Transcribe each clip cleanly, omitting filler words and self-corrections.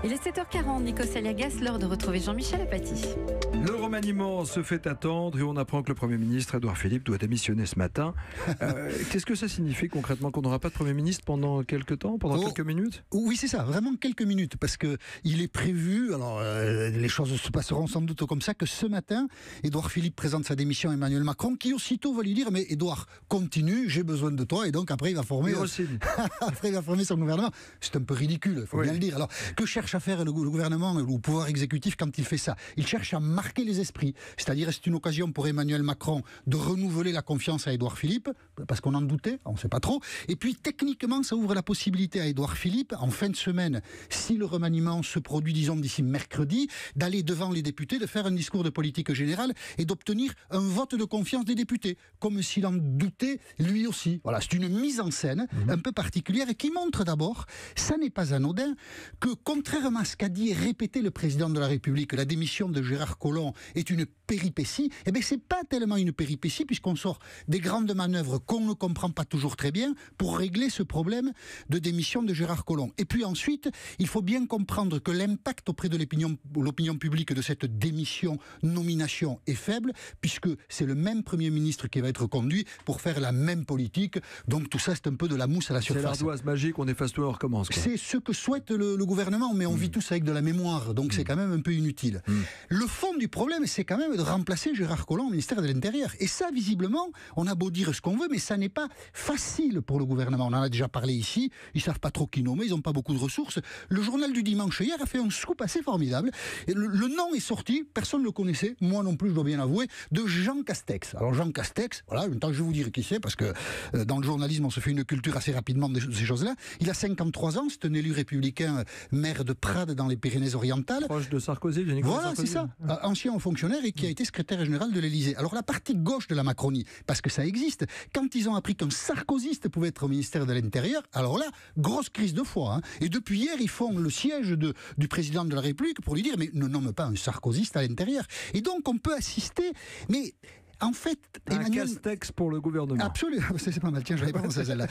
Il est 7h40, Nico Saliagas, l'heure de retrouver Jean-Michel Apathy. Le remaniement se fait attendre et on apprend que le Premier ministre Édouard Philippe doit démissionner ce matin. Qu'est-ce que ça signifie concrètement, qu'on n'aura pas de Premier ministre pendant quelques temps, pendant quelques minutes? Oui, c'est ça, vraiment quelques minutes, parce qu'il est prévu, alors les choses se passeront sans doute comme ça, que ce matin, Édouard Philippe présente sa démission à Emmanuel Macron, qui aussitôt va lui dire, mais Édouard, continue, j'ai besoin de toi, et donc après il va former, son gouvernement. C'est un peu ridicule, il faut bien le dire. Alors, que cherche à faire le gouvernement, le pouvoir exécutif quand il fait ça? Il cherche à marquer les esprits, c'est-à-dire c'est une occasion pour Emmanuel Macron de renouveler la confiance à Édouard Philippe, parce qu'on en doutait, on ne sait pas trop, et puis techniquement ça ouvre la possibilité à Édouard Philippe, en fin de semaine, si le remaniement se produit, disons d'ici mercredi, d'aller devant les députés, de faire un discours de politique générale et d'obtenir un vote de confiance des députés, comme s'il en doutait lui aussi. Voilà, c'est une mise en scène un peu particulière et qui montre d'abord, ça n'est pas anodin, que contrairement à ce qu'a dit et répété le président de la République, la démission de Gérard Collomb est une péripétie, eh bien c'est pas tellement une péripétie puisqu'on sort des grandes manœuvres qu'on ne comprend pas toujours très bien pour régler ce problème de démission de Gérard Collomb. Et puis ensuite, il faut bien comprendre que l'impact auprès de l'opinion publique de cette nomination est faible, puisque c'est le même Premier ministre qui va être conduit pour faire la même politique. Donc tout ça, c'est un peu de la mousse à la surface. C'est l'ardoise magique, on efface tout et on recommence. C'est ce que souhaite le gouvernement, mais on vit tous avec de la mémoire, donc c'est quand même un peu inutile. Le fond du problème, c'est quand même de remplacer Gérard Collomb au ministère de l'Intérieur. Et ça, visiblement, on a beau dire ce qu'on veut, mais ça n'est pas facile pour le gouvernement. On en a déjà parlé ici, ils savent pas trop qui nommer, ils n'ont pas beaucoup de ressources. Le journal du dimanche hier a fait un scoop assez formidable. Et le nom est sorti, personne ne le connaissait, moi non plus, je dois bien avouer, de Jean Castex. Alors Jean Castex, voilà, en même temps je vais vous dire qui c'est, parce que dans le journalisme, on se fait une culture assez rapidement de ces choses-là. Il a 53 ans, c'est un élu républicain, maire de Prades dans les Pyrénées-Orientales. Proche de Sarkozy, de Nicolas Sarkozy. Voilà, c'est ça. Ancien fonctionnaire et qui a été secrétaire général de l'Élysée. Alors la partie gauche de la Macronie, parce que ça existe, quand ils ont appris qu'un sarkozyste pouvait être au ministère de l'Intérieur, alors là, grosse crise de foi. Hein. Et depuis hier, ils font le siège du président de la République pour lui dire, mais ne nomme pas un sarkozyste à l'intérieur. Et donc on peut assister, mais... En fait, Emmanuel... Castex pour le gouvernement. Absolument, c'est pas mal, tiens, je n'avais pas pensé à celle-là.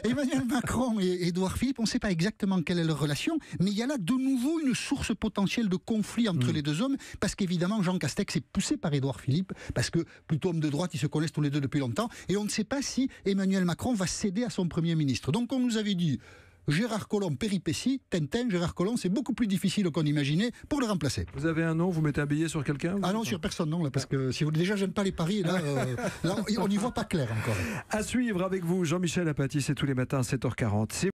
Emmanuel Macron et Édouard Philippe, on ne sait pas exactement quelle est leur relation, mais il y a là de nouveau une source potentielle de conflit entre les deux hommes, parce qu'évidemment, Jean Castex est poussé par Édouard Philippe, parce que plutôt homme de droite, ils se connaissent tous les deux depuis longtemps, et on ne sait pas si Emmanuel Macron va céder à son Premier ministre. Donc on nous avait dit... Gérard Collomb, péripétie, Tintin, Gérard Collomb, c'est beaucoup plus difficile qu'on imaginait pour le remplacer. Vous avez un nom, vous mettez un billet sur quelqu'un? Ah non, sur personne, non, là, parce que si vous déjà j'aime pas les paris, là, là on n'y voit pas clair encore. À suivre avec vous, Jean-Michel Apathy, c'est tous les matins à 7h40.